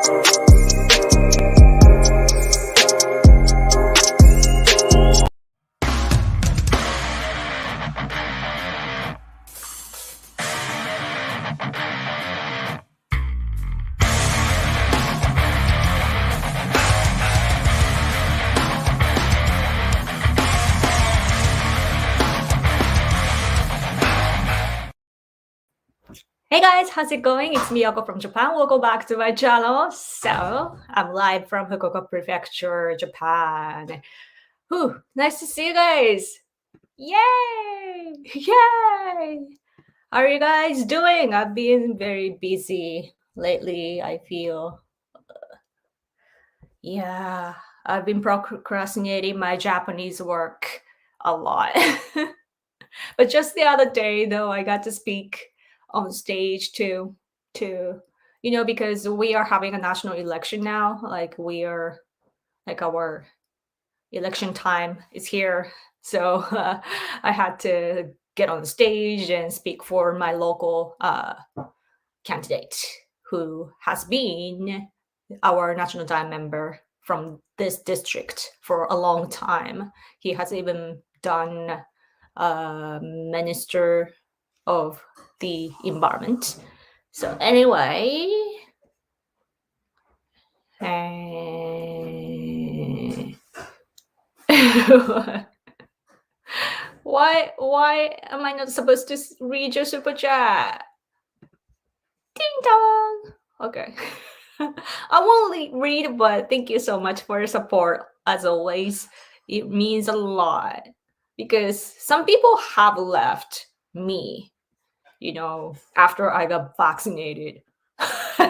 Hey guys, how's it going? It's me, Yoko from Japan. Welcome back to my channel. So, I'm live from Fukuoka Prefecture, Japan. Whew, nice to see you guys. Yay! Yay! How are you guys doing? I've been very busy lately, I feel. Yeah, I've been procrastinating my Japanese work a lot. But just the other day, though, I got to speak on stage to because we are having a national election now. Like our election time is here, so I had to get on the stage and speak for my local candidate who has been our national time member from this district for a long time. He has even done minister of the environment. So anyway, why am I not supposed to read your super chat? Ding dong. Okay. I won't read, but thank you so much for your support as always. It means a lot because some people have left me, after I got vaccinated.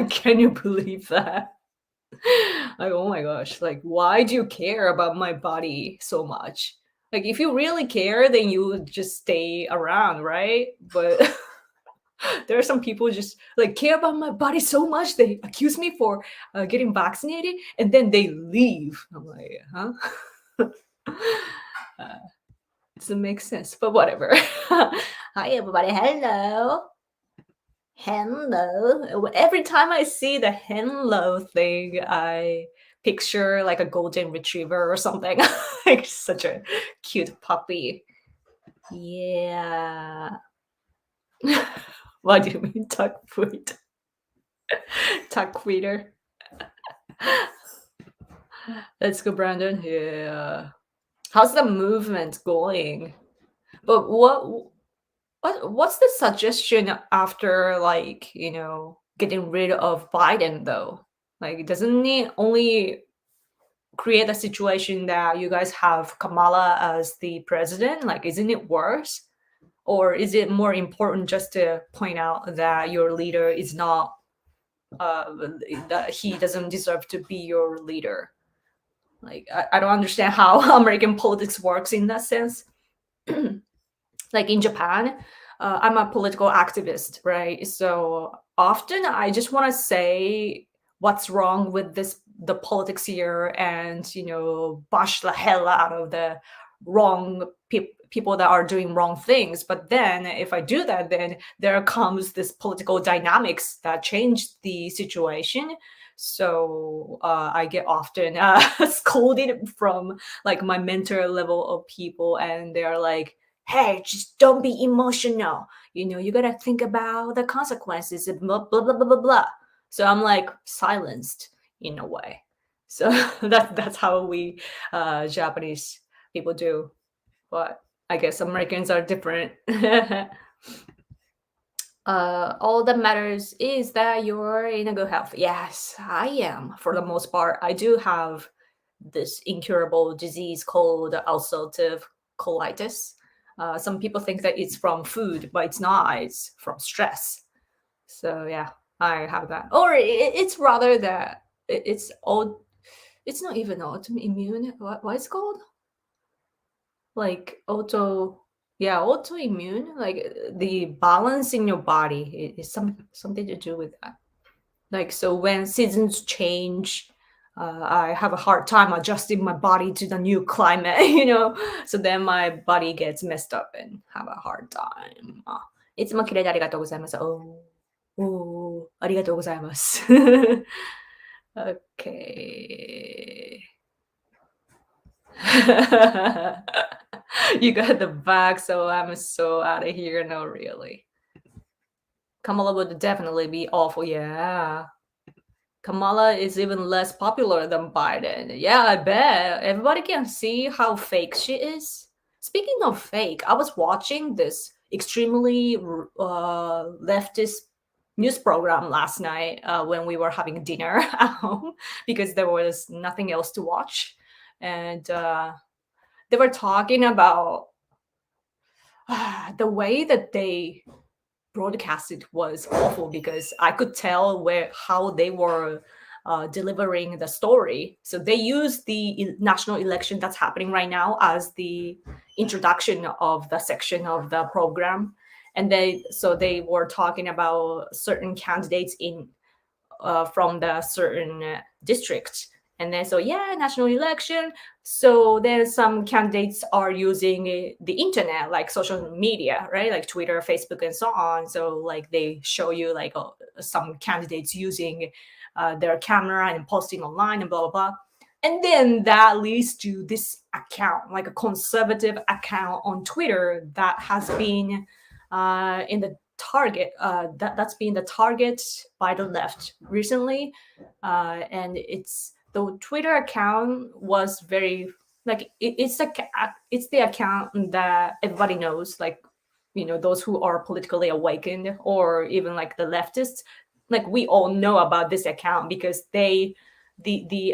Can you believe that? Like, oh my gosh, like, why do you care about my body so much? Like, if you really care, then you would just stay around, right? But there are some people just like care about my body so much they accuse me for getting vaccinated and then they leave. I'm like, huh? Doesn't make sense, but whatever. Hi everybody, hello. Every time I see the hello thing, I picture like a golden retriever or something. Like such a cute puppy. Yeah. What do you mean tuckweed? Tuckweeder. Let's go, Brandon. Yeah. How's the movement going? But what's the suggestion after getting rid of Biden though? Like doesn't it only create a situation that you guys have Kamala as the president? Like isn't it worse? Or is it more important just to point out that your leader is not that he doesn't deserve to be your leader? Like I don't understand how American politics works in that sense. Like in Japan, I'm a political activist, right? So often I just want to say what's wrong with the politics here, and bash the hell out of the wrong people that are doing wrong things. But then if I do that, then there comes this political dynamics that change the situation. So I get often scolded from like my mentor level of people, and they're like, hey, just don't be emotional. You gotta think about the consequences and blah blah blah blah blah blah. So I'm like silenced in a way. So that's how we Japanese people do. But I guess Americans are different. All that matters is that you're in a good health. Yes, I am. For the most part, I do have this incurable disease called ulcerative colitis. Some people think that it's from food, but it's not. It's from stress. So yeah, I have that. Or it's rather that it's all. It's not even autoimmune. What is it called? Like autoimmune. Like the balance in your body is something to do with that. Like so, when seasons change, I have a hard time adjusting my body to the new climate, so then my body gets messed up and have a hard time. いつも綺麗でありがとうございます。おー、ありがとうございます。Okay. You got the bag, so I'm so out of here. No, really. Kamala would definitely be awful. Yeah. Kamala is even less popular than Biden. Yeah, I bet. Everybody can see how fake she is. Speaking of fake, I was watching this extremely leftist news program last night when we were having dinner at home because there was nothing else to watch. And they were talking about the way that they broadcasted was awful because I could tell where how they were delivering the story. So they used the national election that's happening right now as the introduction of the section of the program, and they were talking about certain candidates in from the certain district. And then, so yeah, national election. So then some candidates are using the internet, like social media, right? Like Twitter, Facebook, and so on. So like they show you like some candidates using their camera and posting online and blah, blah, blah. And then that leads to this account, like a conservative account on Twitter that has been in the target that's been the target by the left recently, and it's the Twitter account was very like it's the account that everybody knows, like those who are politically awakened or even like the leftists, like we all know about this account because the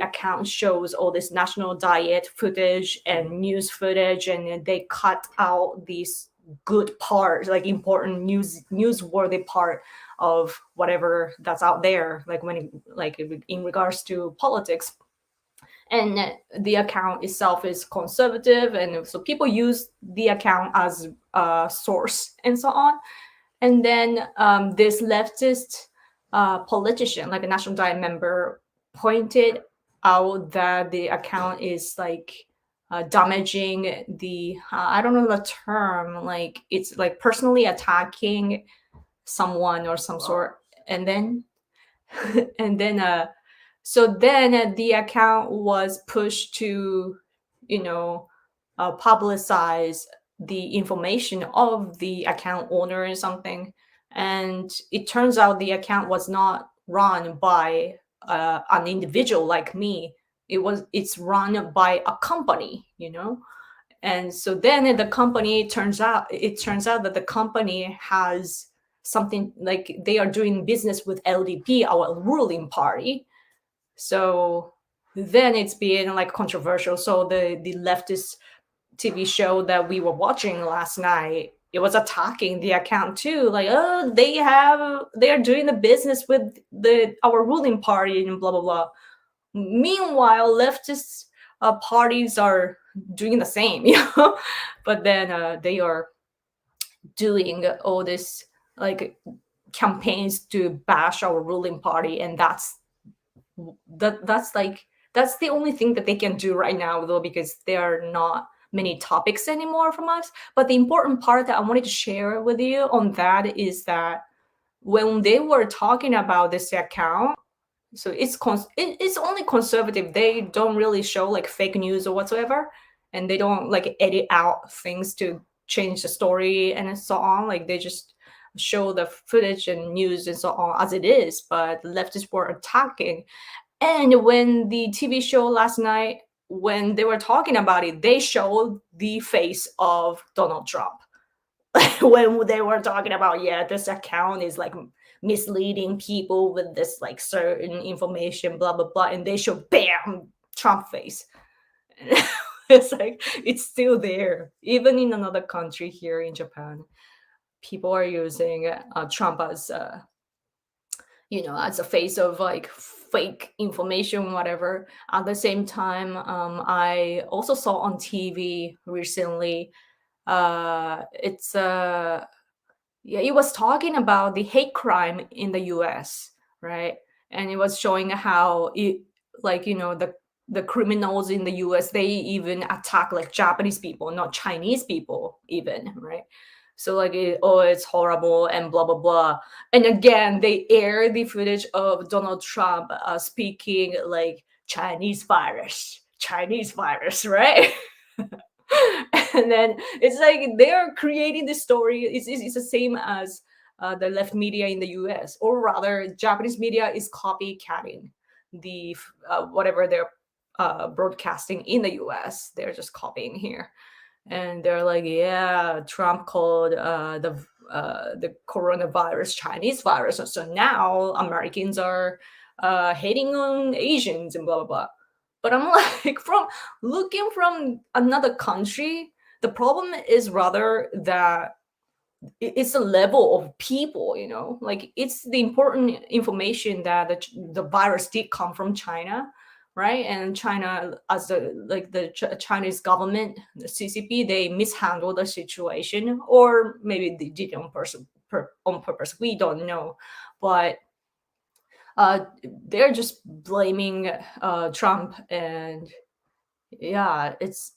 account shows all this national diet footage and news footage, and they cut out these good part, like important newsworthy part of whatever that's out there, like like in regards to politics. And the account itself is conservative, and so people use the account as a source and so on. And then this leftist politician, like a National Diet member, pointed out that the account is like damaging the I don't know the term, like it's like personally attacking someone or some sort. And then and then so then the account was pushed to you know publicize the information of the account owner or something. And it turns out the account was not run by an individual like me. It's run by a company, and so then it turns out that the company has something, like they are doing business with LDP, our ruling party. So then it's being like controversial. So the leftist TV show that we were watching last night, it was attacking the account too. Like, oh, they are doing the business with the our ruling party and blah blah blah. Meanwhile, leftist parties are doing the same, but then they are doing all this like campaigns to bash our ruling party, and that's the only thing that they can do right now, though, because there are not many topics anymore from us. But the important part that I wanted to share with you on that is that when they were talking about this account, so it's only conservative. They don't really show like fake news or whatsoever, and they don't like edit out things to change the story and so on. Like they just show the footage and news and so on as it is. But leftists were attacking. And when the TV show last night, when they were talking about it, they showed the face of Donald Trump. When they were talking about, yeah, this account is like misleading people with this like certain information, blah blah blah, and they show bam Trump face. It's like it's still there, even in another country here in Japan. People are using Trump as as a face of like fake information, whatever. At the same time, I also saw on TV recently. It's Yeah, it was talking about the hate crime in the U.S., right? And it was showing how the criminals in the U.S., they even attack like Japanese people, not Chinese people, even, right? So like, oh, it's horrible and blah blah blah. And again, they air the footage of Donald Trump speaking like Chinese virus, right? And then it's like they're creating this story. It's the same as the left media in the US, or rather, Japanese media is copycatting the whatever they're broadcasting in the US. They're just copying here, and they're like, yeah, Trump called the coronavirus Chinese virus, so now Americans are hating on Asians and blah blah blah. But I'm like, from looking from another country, the problem is rather that it's the level of people, like it's the important information that the virus did come from China, right? And China, as the Chinese government, the CCP, they mishandled the situation, or maybe they did on purpose. We don't know, but they're just blaming Trump, and yeah, it's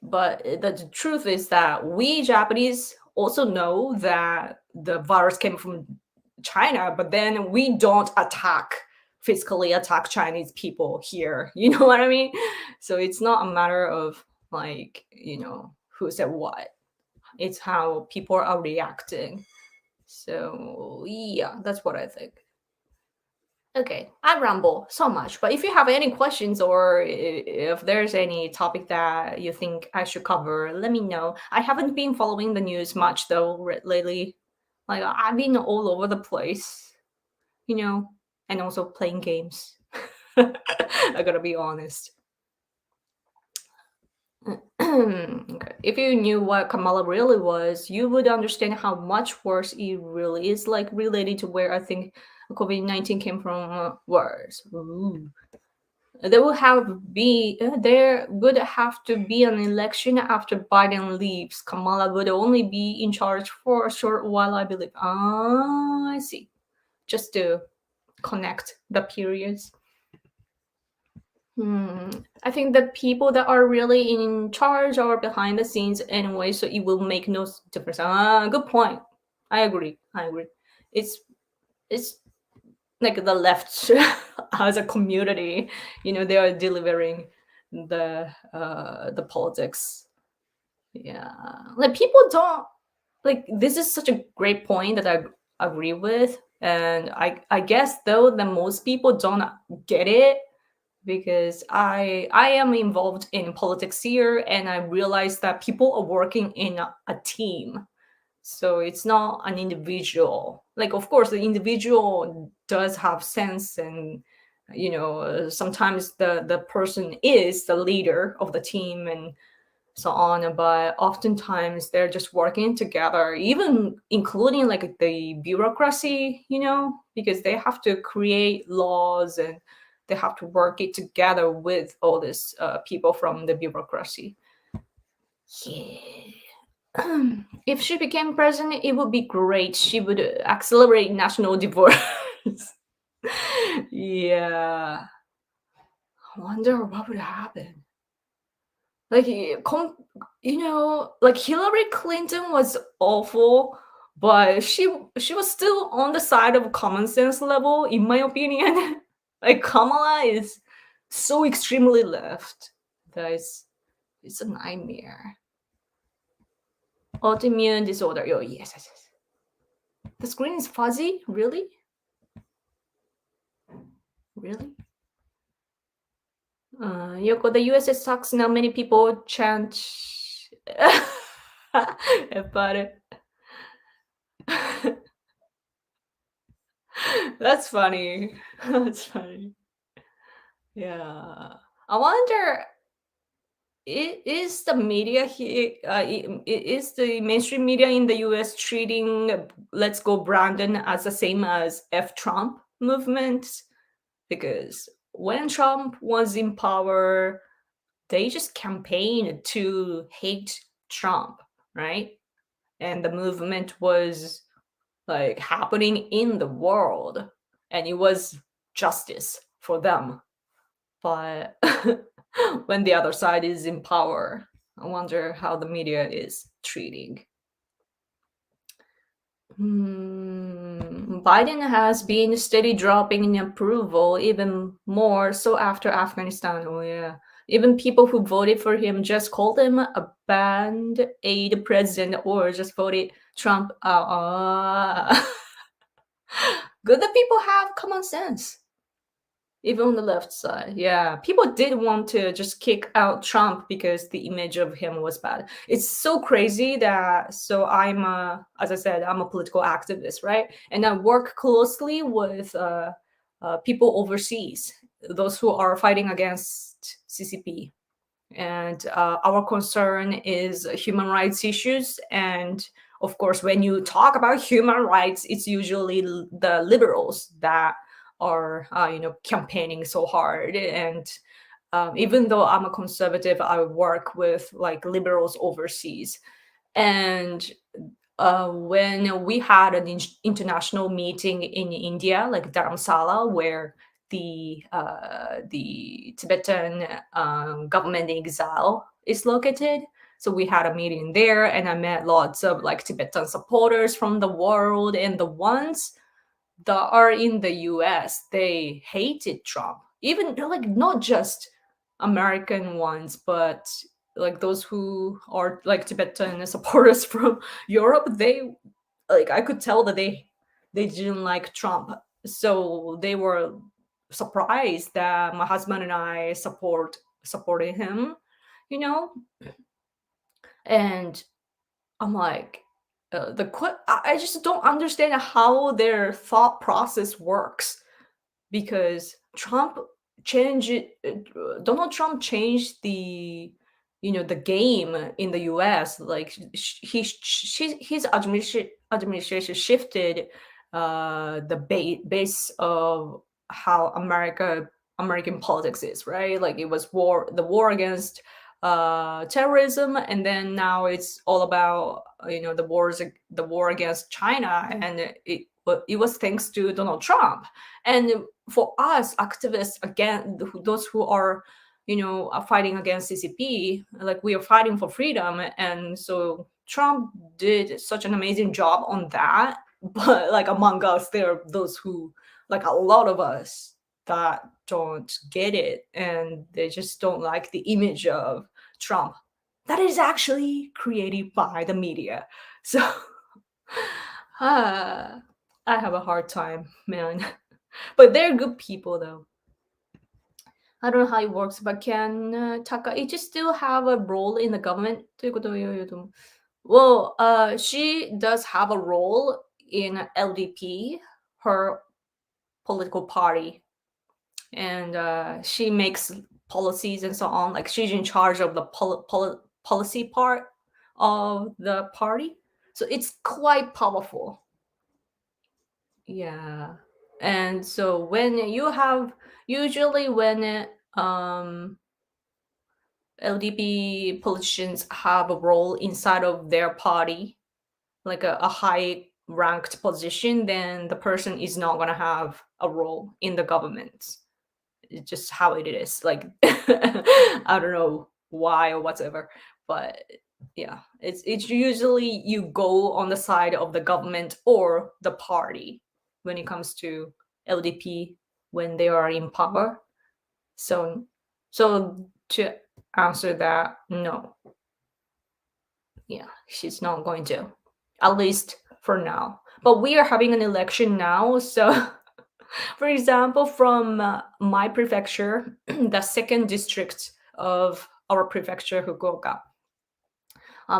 but the truth is that we Japanese also know that the virus came from China, but then we don't physically attack Chinese people here. You know what I mean? So it's not a matter of like, who said what. It's how people are reacting. So yeah, that's what I think. Okay, I ramble so much, but if you have any questions, or if there's any topic that you think I should cover, let me know. I haven't been following the news much though lately. Like, I've been all over the place, and also playing games. I gotta be honest. Okay. If you knew what Kamala really was, you would understand how much worse it really is, like related to where I think COVID-19 came from. Worse. Ooh. There would have to be an election after Biden leaves. Kamala would only be in charge for a short while, I believe. Ah, I see. Just to connect the periods. I think the people that are really in charge are behind the scenes anyway, so it will make no difference. Ah, good point. I agree. It's like the left as a community, they are delivering the politics. Yeah, like people don't like. This is such a great point that I agree with, and I guess though that most people don't get it, because I am involved in politics here, and I realize that people are working in a team. So it's not an individual. Like, of course, the individual does have sense, and sometimes the person is the leader of the team and so on. But oftentimes they're just working together, even including like the bureaucracy, because they have to create laws, and they have to work it together with all these people from the bureaucracy. Yeah. If she became president, it would be great. She would accelerate national divorce. Yeah. I wonder what would happen. Like, like Hillary Clinton was awful, but she was still on the side of common sense level, in my opinion. Like, Kamala is so extremely left that it's a nightmare. Autoimmune disorder. Oh, yes, yes, yes. The screen is fuzzy? Really? Really? Yoko, the USS sucks. Now many people chant about it. That's funny. That's funny. Yeah. I wonder, is the media here, is the mainstream media in the US treating Let's Go Brandon as the same as F Trump movement? Because when Trump was in power, they just campaigned to hate Trump, right? And the movement was like happening in the world, and it was justice for them. But when the other side is in power, I wonder how the media is treating. Biden has been steady dropping in approval even more so after Afghanistan. Oh yeah. Even people who voted for him just called him a band aid president or just voted Trump out. Good that people have common sense. Even on the left side, yeah, people did want to just kick out Trump because the image of him was bad. It's so crazy that as I said, I'm a political activist, right? And I work closely with people overseas, those who are fighting against CCP, and our concern is human rights issues. And of course, when you talk about human rights, it's usually the liberals that are campaigning so hard. And even though I'm a conservative, I work with like liberals overseas. And when we had an international meeting in India, like Dharamsala, where the Tibetan government in exile is located. So we had a meeting there, and I met lots of like Tibetan supporters from the world, and the ones that are in the US, they hated Trump. Even like not just American ones, but like those who are like Tibetan supporters from Europe, they like I could tell that they didn't like Trump. So they were surprised that my husband and I supported him, you know? And I'm like, I just don't understand how their thought process works, because Donald Trump changed the game in the US. Like his administration shifted the base of how American politics is, right? Like it was the war against terrorism, and then now it's all about the war against China, and it was thanks to Donald Trump. And for us activists, again, those who are fighting against CCP, like we are fighting for freedom. And so Trump did such an amazing job on that. But like among us, there are those who, like a lot of us, that don't get it, and they just don't like the image of Trump that is actually created by the media. So I have a hard time, man. But they're good people, though. I don't know how it works, but can Takaichi still have a role in the government? ということを言うと、well, she does have a role in LDP, her political party, and she makes policies and so on. Like she's in charge of the policy part of the party, so it's quite powerful. Yeah. And so when you have usually when LDP politicians have a role inside of their party, like a high ranked position, then the person is not going to have a role in the government. It's just how it is. Like I don't know why or whatever, but yeah, it's usually you go on the side of the government or the party when it comes to LDP when they are in power. So to answer that, no. Yeah, she's not going to. At least for now. But we are having an election now, so for example, from my prefecture, the second district of our prefecture, Fukuoka,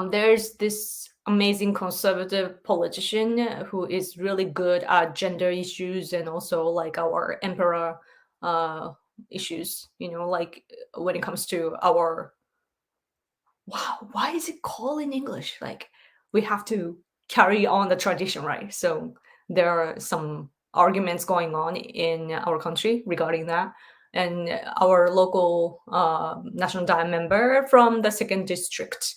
there's this amazing conservative politician who is really good at gender issues and also like our emperor issues, like when it comes to our wow, why is it called in English? Like we have to carry on the tradition, right? So there are some arguments going on in our country regarding that. And our local national diet member from the second district,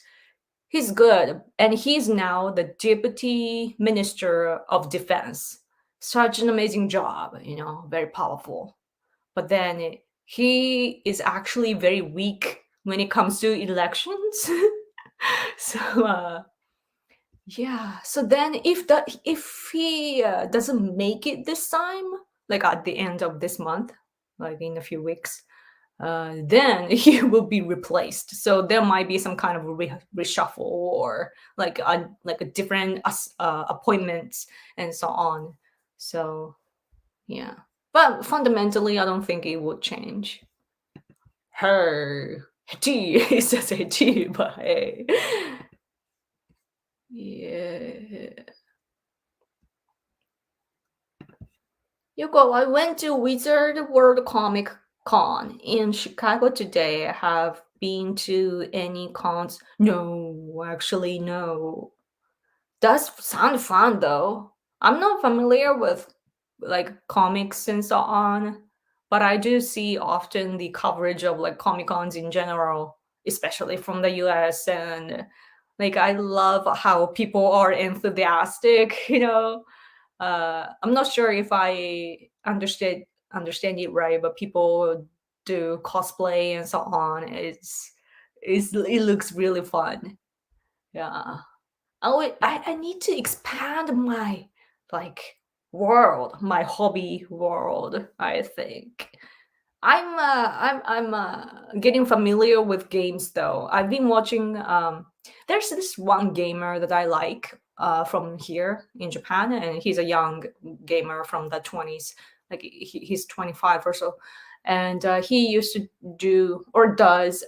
he's good. And he's now the deputy minister of defense. Such an amazing job, very powerful. But then he is actually very weak when it comes to elections. So Yeah. So then, if he doesn't make it this time, like at the end of this month, like in a few weeks, then he will be replaced. So there might be some kind of reshuffle or like a different appointments and so on. So yeah, but fundamentally, I don't think it would change. Her T, it says a T, but hey, yeah. Yoko, I went to Wizard World Comic Con in Chicago today. Have been to any cons? No, actually, no. Does sound fun though. I'm not familiar with like comics and so on, but I do see often the coverage of like Comic Cons in general, especially from the US. And like I love how people are enthusiastic, I'm not sure if I understand it right, but people do cosplay and so on. It looks really fun. Yeah. I need to expand my like world, my hobby world, I think. I'm getting familiar with games though. I've been watching there's this one gamer that I like from here in Japan, and he's a young gamer from the 20s. Like he's 25 or so. And he used to do or does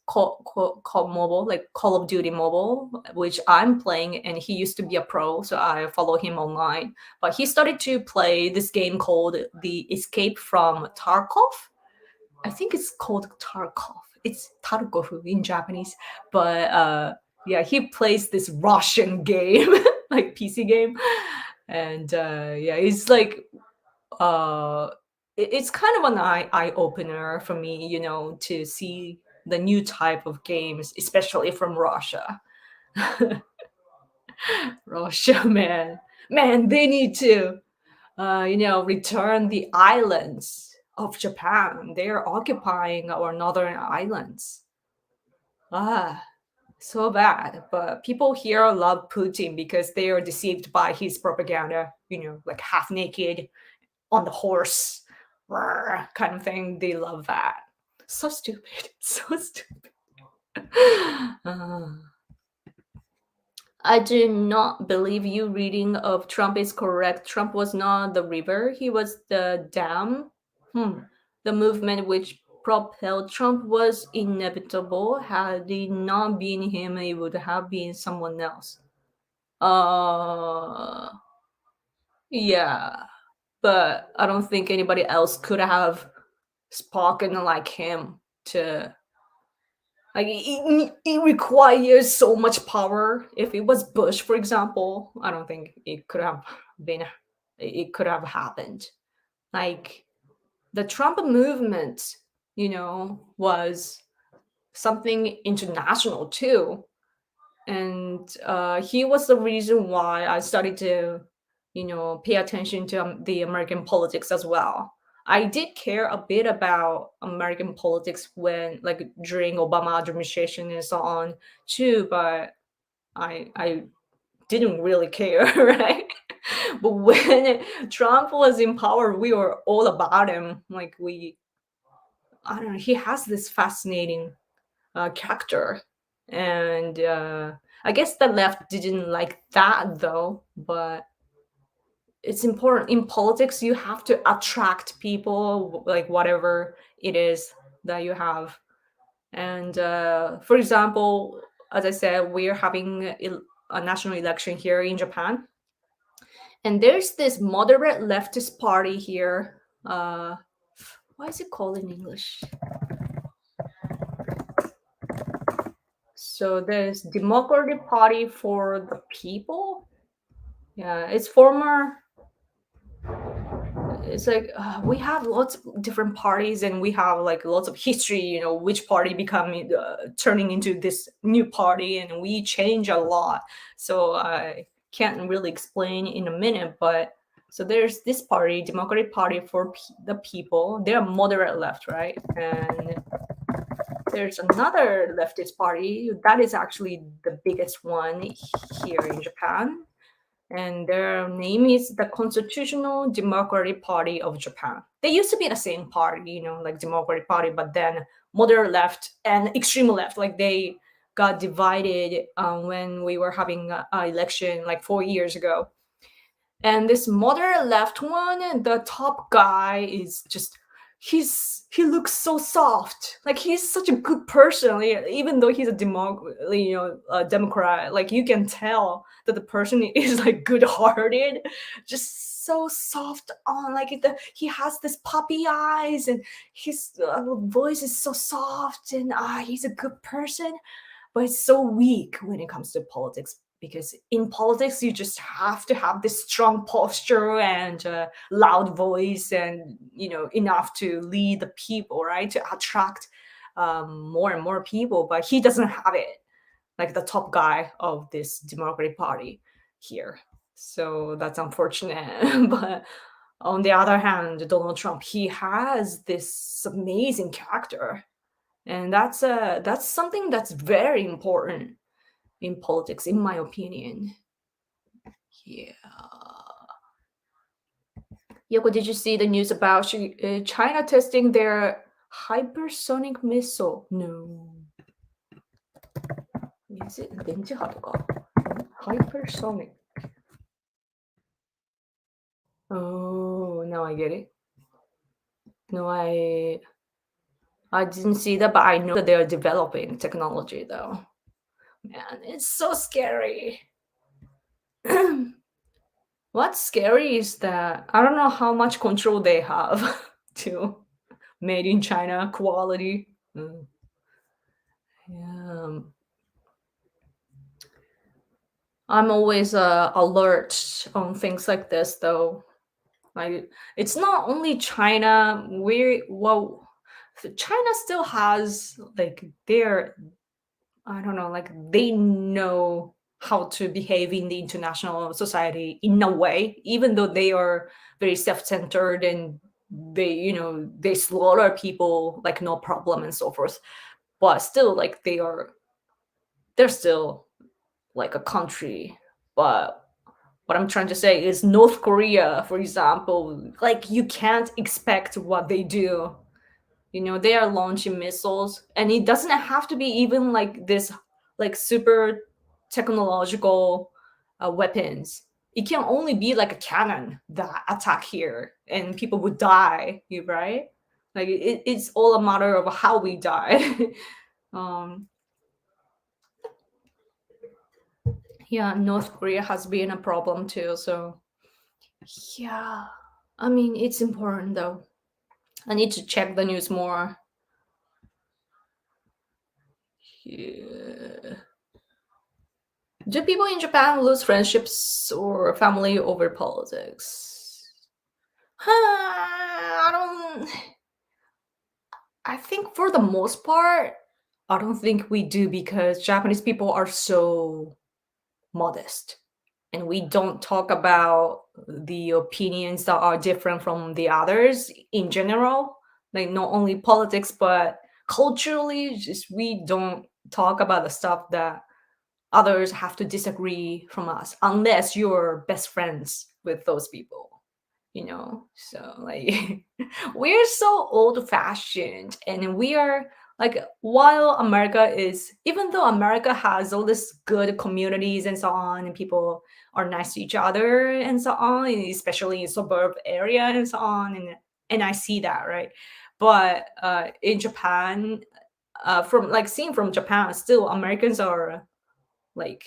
call mobile, like Call of Duty Mobile, which I'm playing, and he used to be a pro, so I follow him online. But he started to play this game called The Escape from Tarkov. I think it's called Tarkov. It's Tarkov in Japanese. But yeah, he plays this Russian game, like PC game. And yeah, it's like it's kind of an eye opener for me, to see the new type of games, especially from Russia. Russia, man, they need to return the islands of Japan. They're occupying our northern islands. Ah, so bad. But people here love Putin because they are deceived by his propaganda, like half naked on the horse, kind of thing. They love that. So stupid. So stupid. Uh, I do not believe you reading of Trump is correct. Trump was not the river, he was the dam. The movement which propelled Trump was inevitable. Had it not been him, it would have been someone else. Uh, yeah, but I don't think anybody else could have spoken like him to like it requires so much power. If it was Bush, for example, I don't think been it could have happened. Like the Trump movement, was something international too. And he was the reason why I started to, pay attention to the American politics as well. I did care a bit about American politics when, like, during Obama administration and so on, too. But I didn't really care, right? But when Trump was in power, we were all about him. Like I don't know, he has this fascinating character. And I guess the left didn't like that though, but it's important in politics. You have to attract people, like whatever it is that you have. And for example, as I said, we're having a national election here in Japan, and there's this moderate leftist party here. What is it called in English? So there's Democratic Party for the People. Yeah, it's like we have lots of different parties, and we have like lots of history, which party becoming turning into this new party, and we change a lot. So I can't really explain in a minute, but so there's this party, Democratic Party for the People. They're moderate left, right? And There's another leftist party that is actually the biggest one here in Japan, and their name is the Constitutional Democratic Party of Japan. They used to be the same party, like Democratic Party, but then moderate left and extreme left, like they got divided when we were having a election like 4 years ago. And this moderate left one, the top guy is just he looks so soft. Like he's such a good person. Even though he's a Democrat, like you can tell that the person is like good-hearted, just so soft on. Like he has this puppy eyes, and his voice is so soft, and he's a good person, but it's so weak when it comes to politics, because in politics you just have to have this strong posture and loud voice, and enough to lead the people, right, to attract more and more people. But he doesn't have it, like the top guy of this Democratic Party here. So that's unfortunate. But on the other hand, Donald Trump, he has this amazing character, and that's something that's very important in politics, in my opinion. Yeah. Yoko, did you see the news about China testing their hypersonic missile? No. Is it 電磁波とか? Hypersonic. Oh, now I get it. No, I didn't see that, but I know that they are developing technology, though. Man, it's so scary. What's scary is that I don't know how much control they have to made in China quality. Yeah. I'm always alert on things like this, though. Like it's not only China. China still has like their, I don't know, like they know how to behave in the international society in a way, even though they are very self-centered, and they slaughter people like no problem and so forth. But still, like they're still like a country. But what I'm trying to say is North Korea, for example, like you can't expect what they do. They are launching missiles, and it doesn't have to be even like this, like super technological weapons. It can only be like a cannon that attack here, and people would die. Right? Like it's all a matter of how we die. um, yeah, North Korea has been a problem too. So yeah, I mean it's important though. I need to check the news more. Yeah. Do people in Japan lose friendships or family over politics? I don't. I think for the most part, I don't think we do, because Japanese people are so modest, and we don't talk about the opinions that are different from the others in general. Like not only politics, but culturally, just we don't talk about the stuff that others have to disagree from us, unless you're best friends with those people. So like we're so old fashioned, and we are like, while America is, even though America has all this good communities and so on, and people are nice to each other and so on, and especially in suburb area and so on, and I see that, right? But in Japan, from like seeing from Japan, still Americans are like,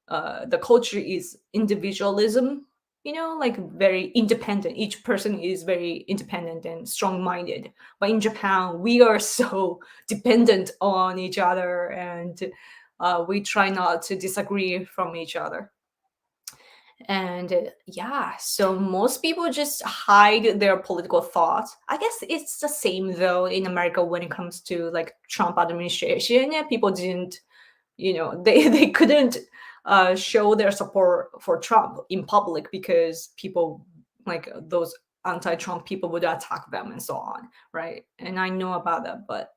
the culture is individualism, like very independent. Each person is very independent and strong-minded. But in Japan, we are so dependent on each other, and we try not to disagree from each other. And yeah, so most people just hide their political thoughts. I guess it's the same though in America when it comes to like Trump administration. Yeah, people didn't, they couldn't show their support for Trump in public, because people, like those anti-Trump people, would attack them and so on, right? And I know about that. But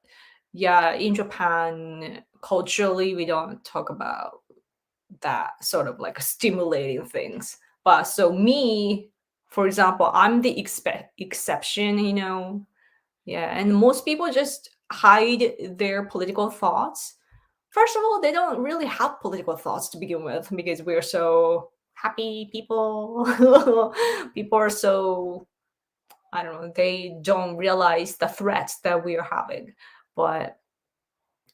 yeah, in Japan, culturally, we don't talk about that sort of like stimulating things. But so me, for example, I'm the exception, you know. Yeah, and most people just hide their political thoughts. First of all, they don't really have political thoughts to begin with because we're so happy people. People are so, I don't know, they don't realize the threats that we are having. But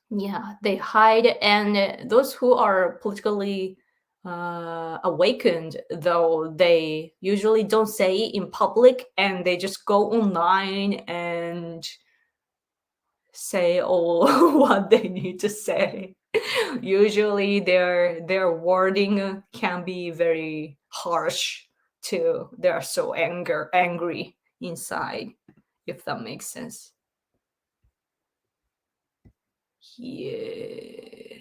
yeah, they hide, and those who are politically awakened, though, they usually don't say it in public, and they just go online and say all what they need to say. Usually, their wording can be very harsh too. They are so angry inside, if that makes sense. Yeah.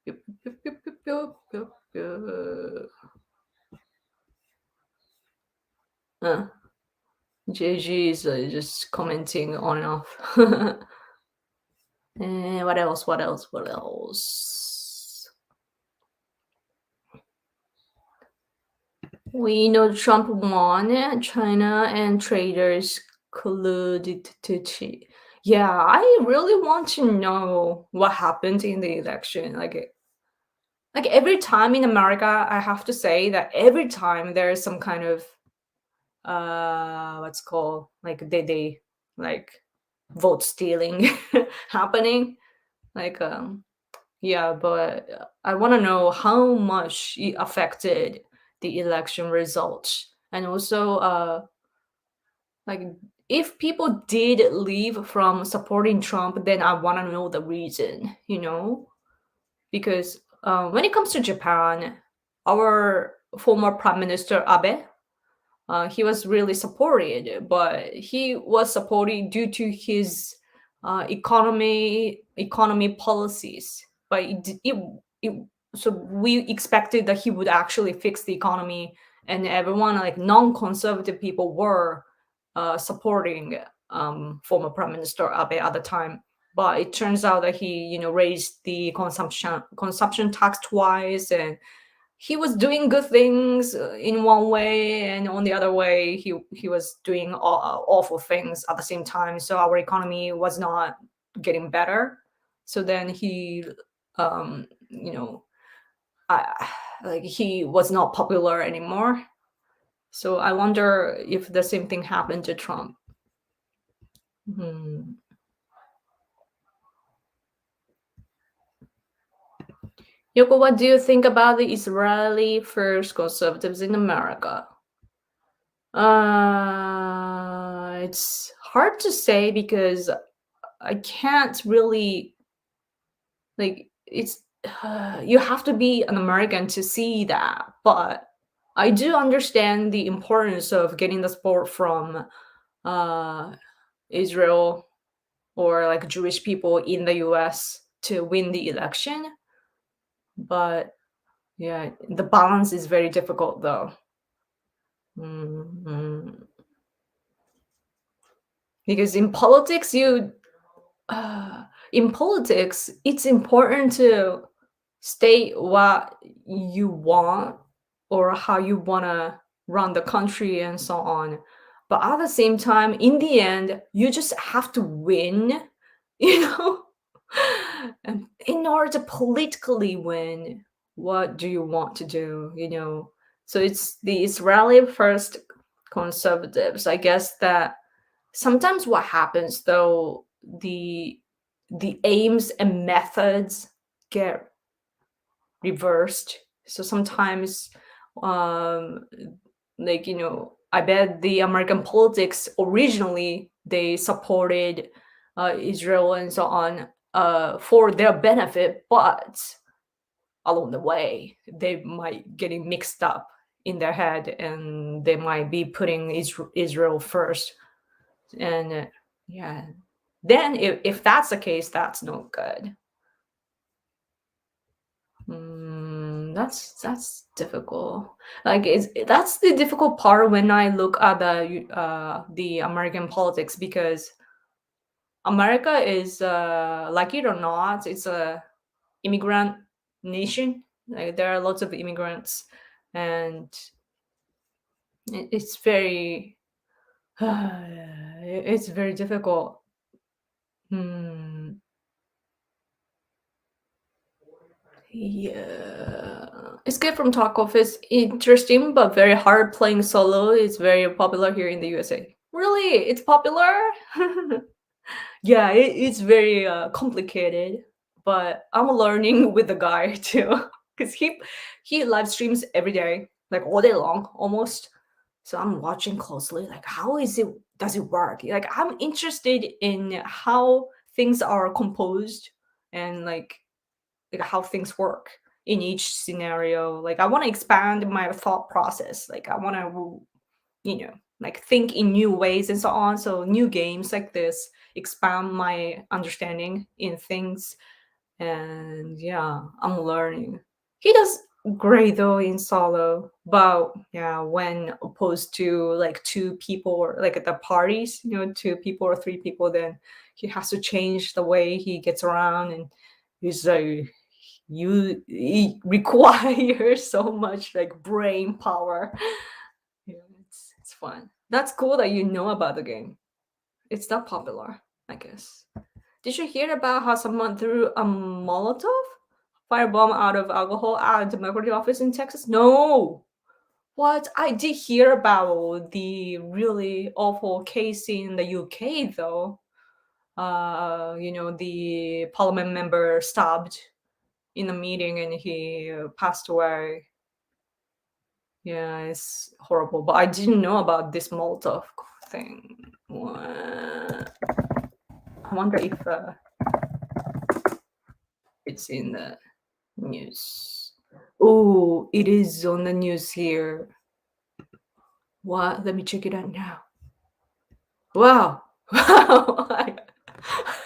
Yup, yup, yup, yup, yup, yup, yup. JG is just commenting on and off. What else? What else? What else? We know Trump won. China and traders colluded to cheat. Yeah, I really want to know what happened in the election. Like every time in America, I have to say that every time there is some kind of what's called like they like vote stealing happening. Like yeah, but I want to know how much it affected the election results, and also like if people did leave from supporting Trump, then I want to know the reason, you know, because when it comes to Japan, our former Prime Minister Abe, he was really supported, but he was supported due to his economy policies. But it so we expected that he would actually fix the economy, and everyone like non-conservative people were supporting former Prime Minister Abe at the time. But it turns out that he, you know, raised the consumption tax twice, and he was doing good things in one way, and on the other way he was doing awful things at the same time, so our economy was not getting better. So then he you know, I, like he was not popular anymore. So I wonder if the same thing happened to Trump. Hmm. Yoko, what do you think about the Israeli first conservatives in America? It's hard to say because I can't really like it's you have to be an American to see that, but I do understand the importance of getting the support from uh Israel or like Jewish people in the US to win the election, but yeah, the balance is very difficult though. Mhm. Because uh, in politics, it's important to state what you want or how you want to run the country and so on. But at the same time, in the end, you just have to win, you know? And in order to politically win, what do you want to do, you know? So it's the Israeli first conservatives. I guess that sometimes what happens though, the aims and methods get reversed. So sometimes um like, you know, I bet the American politics originally they supported Israel and so on for their benefit, but along the way they might getting mixed up in their head, and they might be putting Israel first. And yeah, then if that's the case, that's no good. That's difficult. Like that's the difficult part when I look at the American politics, because America is, like it or not, it's a immigrant nation. Like there are lots of immigrants, and it's very, it's very difficult. Hmm. Yeah, Escape from Tarkov is interesting but very hard playing solo. It's very popular here in the USA. Really, it's popular. Yeah, it's very complicated, but I'm learning with the guy too, because he live streams every day, like all day long, almost. So I'm watching closely, like how is it? Does it work? Like I'm interested in how things are composed and like how things work in each scenario. Like I want to expand my thought process. Like I want to, like think in new ways and so on. So new games like this expand my understanding in things. And yeah, I'm learning. He does great though in solo, but yeah, when opposed to like two people or like at the parties, two people or three people, then he has to change the way he gets around, and he's like, he requires so much like brain power. Yeah, it's fun. That's cool that you know about the game. It's not popular, I guess. Did you hear about how someone threw a Molotov firebomb out of alcohol at the Democratic office in Texas? No. What? I did hear about the really awful case in the UK though. The parliament member stabbed in a meeting and he passed away. Yeah, it's horrible. But I didn't know about this Molotov thing. What? I wonder if it's in the news. Oh, it is on the news here. What? Let me check it out now. Wow. Wow.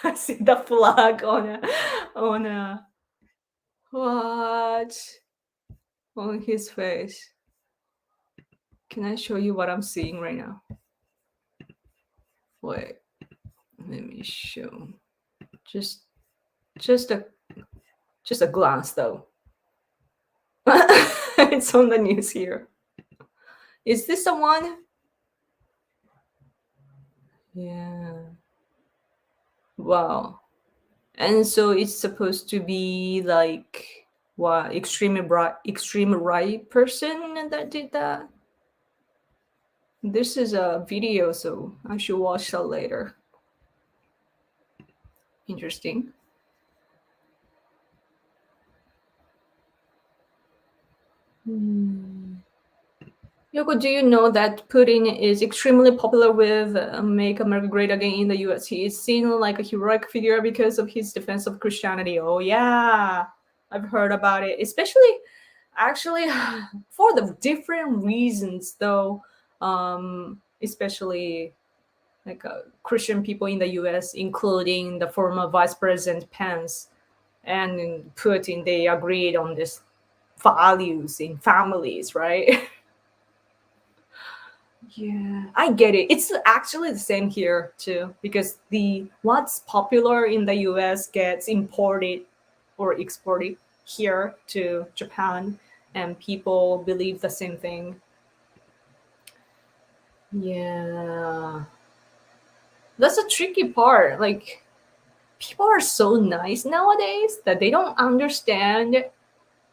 I see the flag on a what? On his face. Can I show you what I'm seeing right now? Wait. Let me show. Just just a just a glance though. It's on the news here. Is this the one? Yeah. Wow. And so it's supposed to be like what extreme right person that did that. This is a video, so I should watch that later. Interesting. Yoko, do you know that Putin is extremely popular with Make America Great Again in the US? He is seen like a heroic figure because of his defense of Christianity. Oh, yeah. I've heard about it, especially actually for the different reasons, though. Especially like Christian people in the US, including the former Vice President Pence and Putin, they agreed on this values in families, right? Yeah, I get it. It's actually the same here too, because the what's popular in the US gets imported or exported here to Japan, and people believe the same thing. Yeah, that's a tricky part. Like, people are so nice nowadays that they don't understand,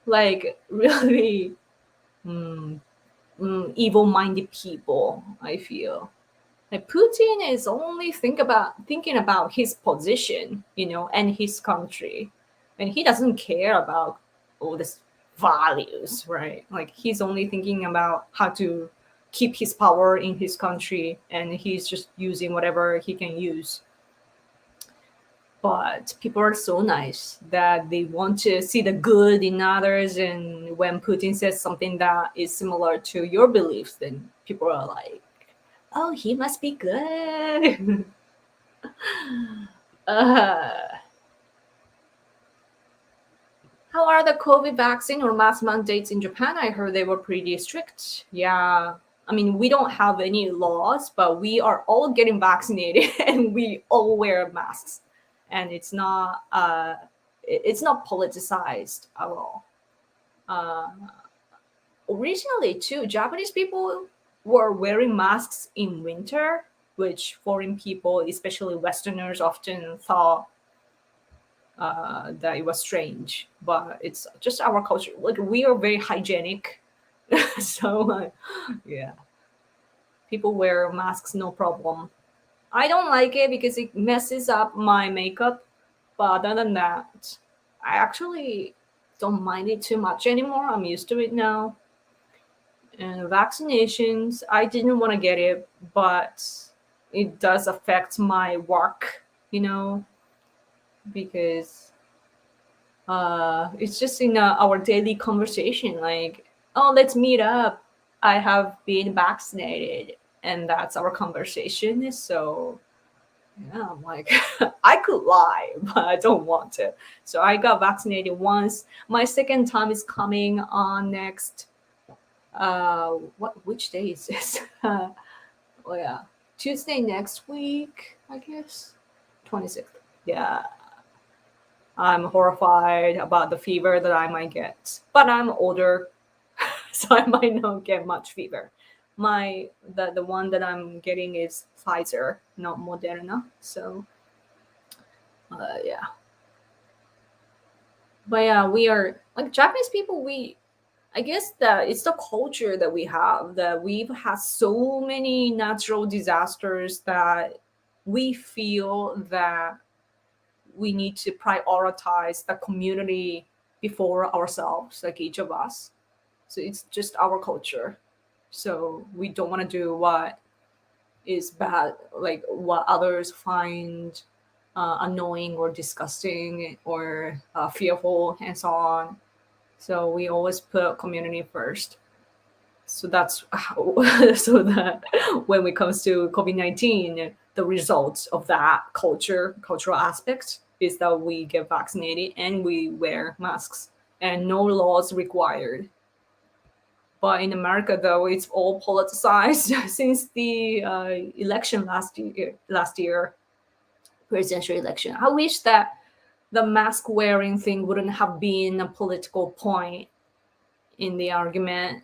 like, really evil-minded people, I feel. Like Putin is only thinking about his position, and his country, and he doesn't care about all this values, right? Like he's only thinking about how to keep his power in his country, and he's just using whatever he can use. But people are so nice that they want to see the good in others, and when Putin says something that is similar to your beliefs, then people are like, oh, he must be good. uh, how are the COVID vaccine or mask mandates in Japan? I heard they were pretty strict. Yeah, I mean, we don't have any laws, but we are all getting vaccinated and we all wear masks, and it's not politicized at all. Uh, Originally, too, Japanese people were wearing masks in winter, which foreign people, especially Westerners, often thought that it was strange. But it's just our culture. Like, we are very hygienic, so yeah, people wear masks no problem. I don't like it because it messes up my makeup. But other than that, I actually don't mind it too much anymore. I'm used to it now. And vaccinations, I didn't want to get it, but it does affect my work, you know, because it's just in our daily conversation, like, oh, let's meet up. I have been vaccinated, and that's our conversation. So yeah, I'm like, I could lie, but I don't want to. So I got vaccinated once. My second time is coming on next. Which day is this? Oh yeah, Tuesday next week, I guess. 26th. Yeah, I'm horrified about the fever that I might get, but I'm older, so I might not get much fever. The one that I'm getting is Pfizer, not Moderna. So yeah, but yeah, we are like Japanese people. I guess that it's the culture that we have, that we've had so many natural disasters that we feel that we need to prioritize the community before ourselves, like each of us. So it's just our culture. So we don't want to do what is bad, like what others find annoying or disgusting or fearful and so on. So we always put community first. So that's how, so that when it comes to COVID-19, the results of that cultural aspect is that we get vaccinated and we wear masks and no laws required. But in America, though, it's all politicized since the election last year, presidential election. I wish that the mask wearing thing wouldn't have been a political point in the argument,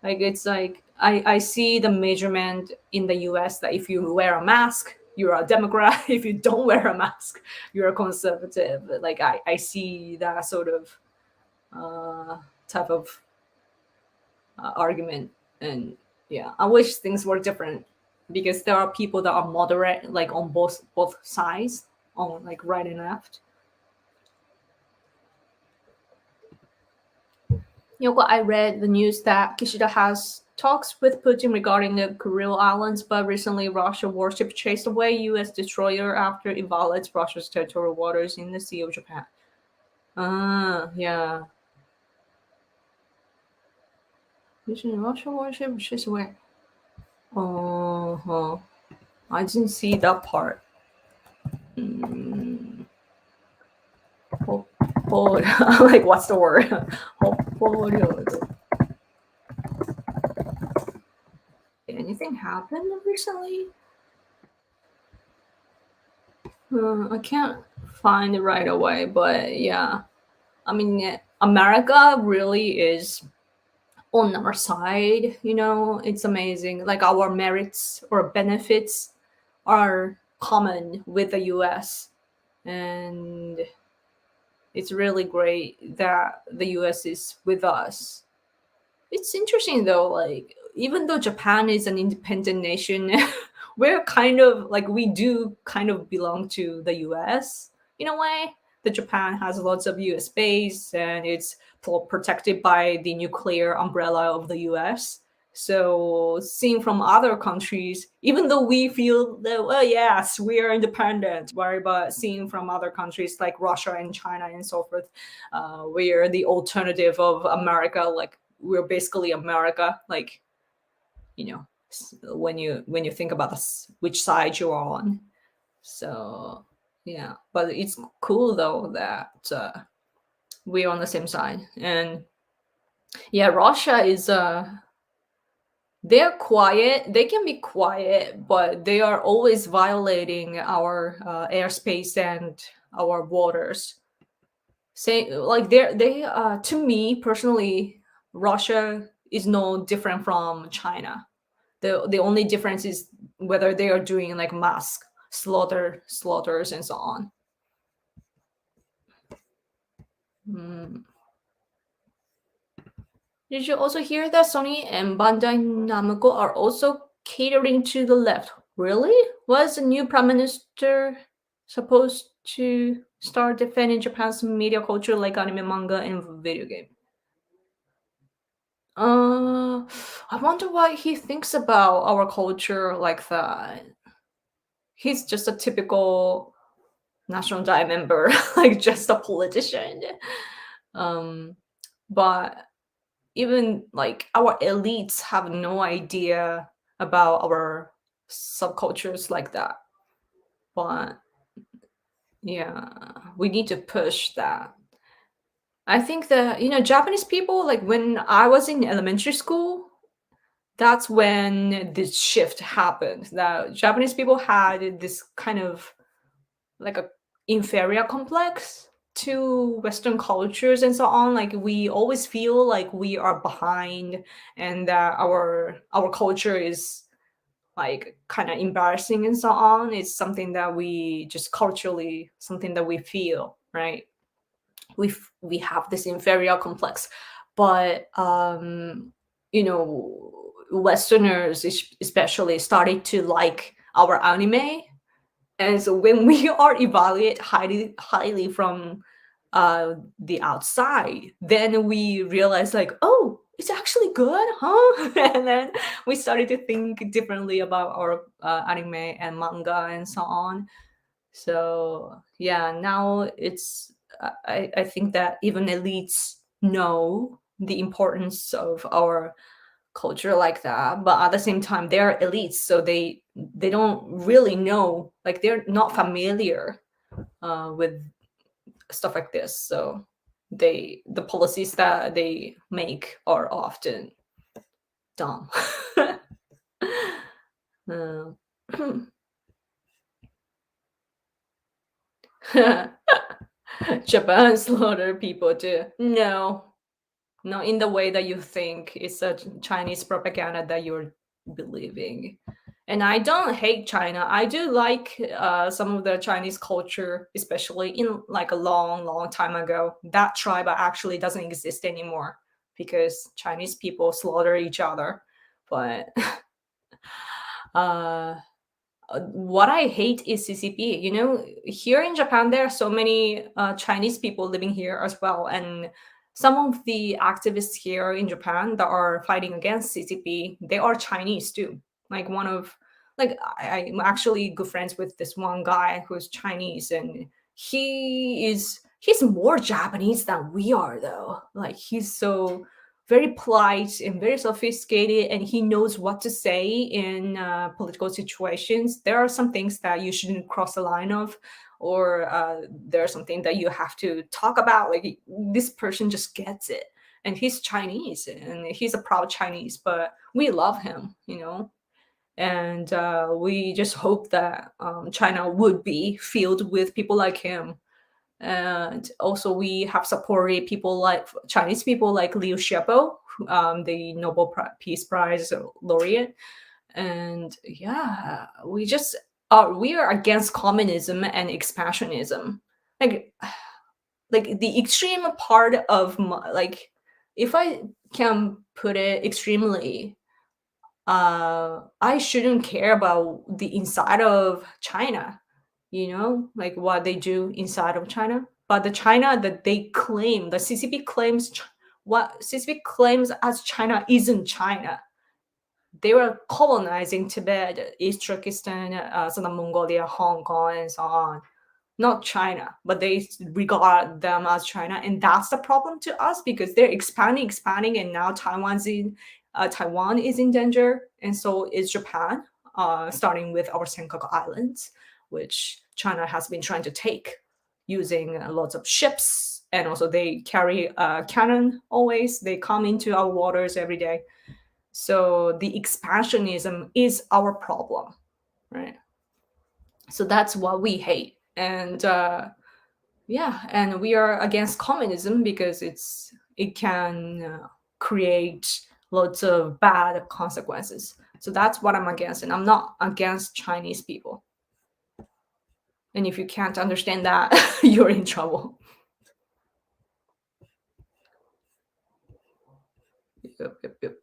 like it's like I see the measurement in the US that if you wear a mask, you're a Democrat. If you don't wear a mask, you're a conservative. Like I see that sort of type of argument. And yeah, I wish things were different because there are people that are moderate, like on both sides, on like right and left. Yoko, I read the news that Kishida has talks with Putin regarding the Kuril Islands, but recently Russia warship chased away U.S. destroyer after it violates Russia's territorial waters in the Sea of Japan. Yeah. Russia warship chased away. Oh, I didn't see that part. Like, what's the word? Did anything happen recently? I can't find it right away, but yeah. I mean, America really is on our side, it's amazing. Like, our merits or benefits are common with the US. And it's really great that the US is with us. It's interesting though, like, even though Japan is an independent nation, we're kind of like, we do kind of belong to the US in a way. The Japan has lots of US base and it's protected by the nuclear umbrella of the US. So seeing from other countries, even though we feel that, well, yes, we are independent, worry, but seeing from other countries like Russia and China and so forth, we are the alternative of America. Like, we're basically America. Like, when you think about this, which side you're on. So yeah, but it's cool though that we're on the same side. And yeah, Russia is They're quiet. They can be quiet, but they are always violating our airspace and our waters. Say like they to me personally, Russia is no different from China. The only difference is whether they are doing like mass slaughters and so on. Mm. Did you also hear that Sony and Bandai Namco are also catering to the left? Really? Was the new prime minister supposed to start defending Japan's media culture like anime, manga, and video game? I wonder what he thinks about our culture like that. He's just a typical National Diet member, like just a politician. Um, but even like our elites have no idea about our subcultures like that. But yeah, we need to push that. I think that, Japanese people, like when I was in elementary school, that's when this shift happened. That Japanese people had this kind of like a inferior complex to Western cultures and so on. Like we always feel like we are behind, and that our culture is like kind of embarrassing and so on. It's something that we just culturally something that we feel, right? We have this inferior complex, but Westerners especially started to like our anime, and so when we are evaluated highly from the outside, then we realize like, oh, it's actually good, huh? And then we started to think differently about our anime and manga and so on. So yeah, now I think that even elites know the importance of our culture like that, but at the same time they're elites, so they don't really know, like they're not familiar with stuff like this. So the policies that they make are often dumb. Uh, Japan slaughter people too. No, not in the way that you think. It's a Chinese propaganda that you're believing. And I don't hate China. I do like some of the Chinese culture, especially in like a long, long time ago. That tribe actually doesn't exist anymore because Chinese people slaughter each other. But uh, what I hate is CCP. Here in Japan, there are so many Chinese people living here as well. And some of the activists here in Japan that are fighting against CCP, they are Chinese too. Like I'm actually good friends with this one guy who's Chinese, and he's more Japanese than we are though. Like he's so very polite and very sophisticated, and he knows what to say in political situations. There are some things that you shouldn't cross the line of, or there's something that you have to talk about. Like this person just gets it, and he's Chinese and he's a proud Chinese, but we love him. And we just hope that China would be filled with people like him. And also we have supported people like Chinese people like Liu Xiaobo, the Nobel Peace Prize laureate. And yeah, we are against communism and expansionism. Like like the extreme part of like, if I can put it extremely, I shouldn't care about the inside of China, like what they do inside of China. But the China that they claim, the CCP claims, what CCP claims as China isn't China. They were colonizing Tibet, East Turkestan, Southern Mongolia, Hong Kong, and so on. Not China, but they regard them as China, and that's the problem to us because they're expanding, and now Taiwan is in danger, and so is Japan. Starting with our Senkaku Islands, which China has been trying to take using lots of ships, and also they carry cannon always. They come into our waters every day. So the expansionism is our problem, right? So that's what we hate. And yeah, and we are against communism because it can create lots of bad consequences. So that's what I'm against, and I'm not against Chinese people. And if you can't understand that, you're in trouble. Yep, yep, yep.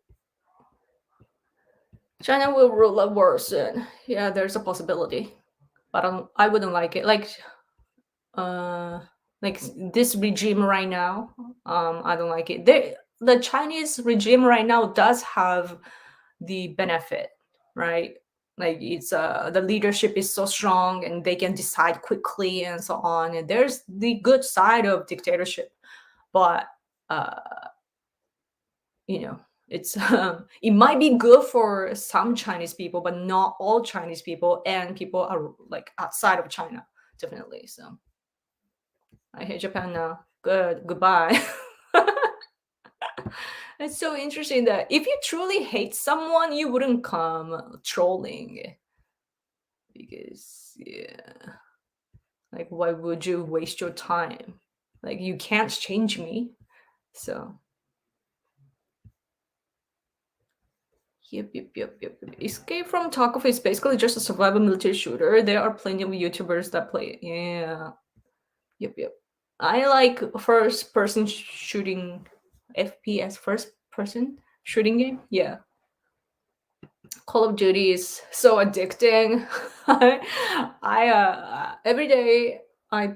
China will rule the world soon. Yeah, there's a possibility, but I wouldn't like it. Uh, like this regime right now, I don't like it. The Chinese regime right now does have the benefit, right? Like it's the leadership is so strong and they can decide quickly and so on. And there's the good side of dictatorship, but uh, you know, it's it might be good for some Chinese people, but not all Chinese people, and people are like outside of China, definitely. So I hate Japan now. Goodbye. It's so interesting that if you truly hate someone, you wouldn't come trolling because yeah, like why would you waste your time? Like you can't change me. So yep. Escape from Tarkov is basically just a survival military shooter. There are plenty of YouTubers that play it. Yeah. Yep. I like first person shooting FPS, first person shooting game. Yeah. Call of Duty is so addicting. I every day I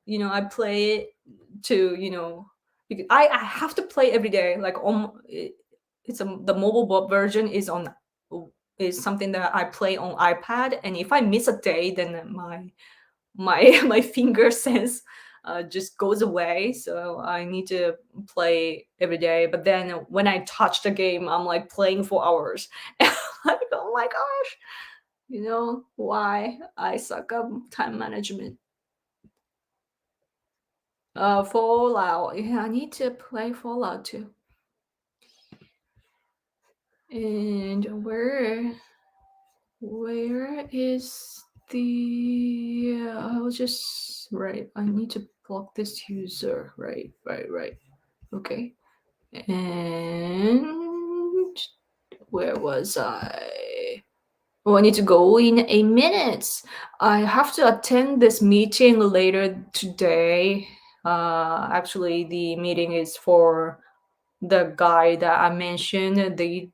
I play it to because I have to play every day. Like it's the mobile version is something that I play on iPad, and if I miss a day, then my finger sense just goes away. So I need to play every day. But then when I touch the game, I'm like playing for hours. Like, oh my gosh, why I suck up time management. Fallout. Yeah, I need to play Fallout too. And where is the I was just right. I need to block this user. Right. Okay. And where was I? Oh, I need to go in a minute. I have to attend this meeting later today. Actually, the meeting is for the guy that I mentioned, the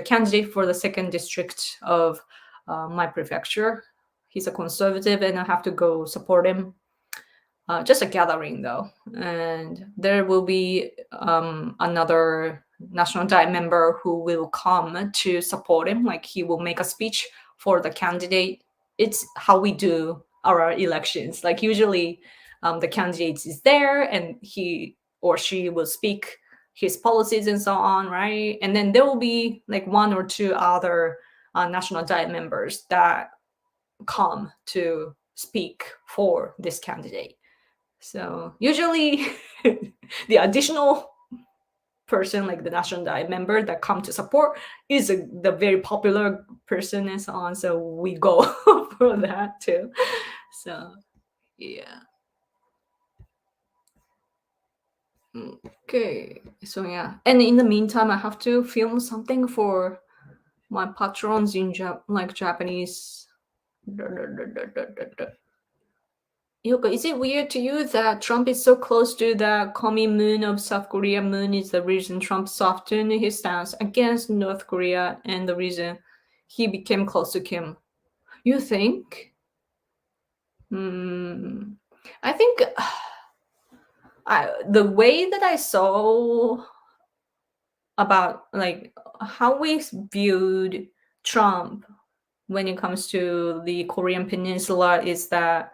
candidate for the second district of my prefecture. He's a conservative, and I have to go support him. Just a gathering though, and there will be another national diet member who will come to support him. Like he will make a speech for the candidate. It's how we do our elections. Like usually, the candidate is there, and he or she will speak his policies and so on, right? And then there will be like one or two other national diet members that come to speak for this candidate. So usually the additional person, like the national diet member that come to support, is the very popular person and so on. So we go for that too. So yeah. Okay. So yeah. And in the meantime, I have to film something for my patrons in Japanese. Yoko, is it weird to you that Trump is so close to the commie moon of South Korea? Moon is the reason Trump softened his stance against North Korea and the reason he became close to Kim. You think? Hmm. I think the way that I saw about like how we viewed Trump when it comes to the Korean Peninsula is that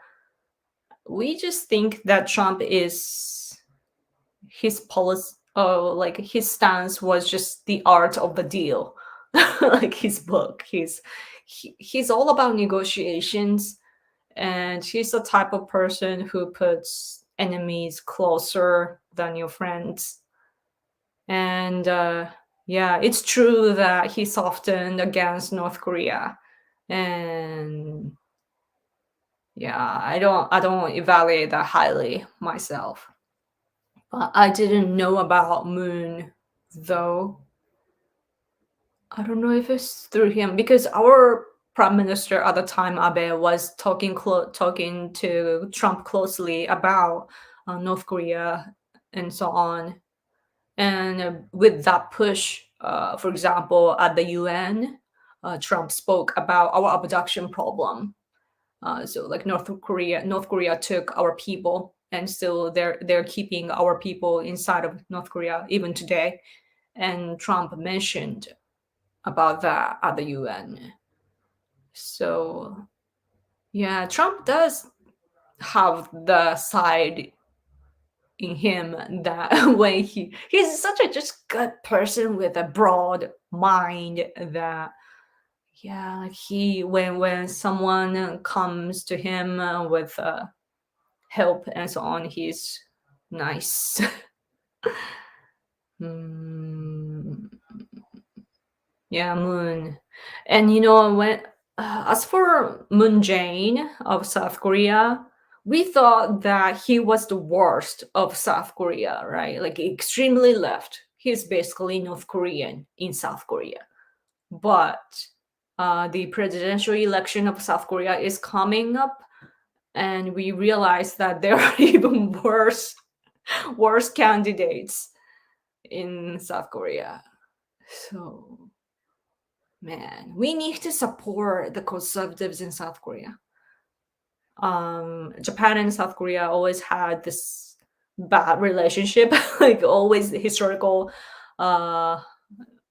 we just think that Trump is his policy like his stance was just the art of the deal. Like his book, he's all about negotiations, and he's the type of person who puts enemies closer than your friends. And Yeah, it's true that he softened against North Korea. And yeah, I don't evaluate that highly myself. But I didn't know about Moon though. I don't know if it's through him because our prime minister at the time, Abe, was talking to Trump closely about North Korea and so on. And with that push, for example, at the UN, Trump spoke about our abduction problem. So like North Korea took our people, and still they're keeping our people inside of North Korea even today. And Trump mentioned about that at the UN. So yeah, Trump does have the side in him that when he's such a just good person with a broad mind that yeah, like he when someone comes to him with help and so on, he's nice. Mm, yeah, Moon. And when as for Moon Jae-in of South Korea, we thought that he was the worst of South Korea, right? Like extremely left. He's basically North Korean in South Korea. But the presidential election of South Korea is coming up, and we realized that there are even worse candidates in South Korea. So man, we need to support the conservatives in South Korea. Japan and South Korea always had this bad relationship, like always the historical uh,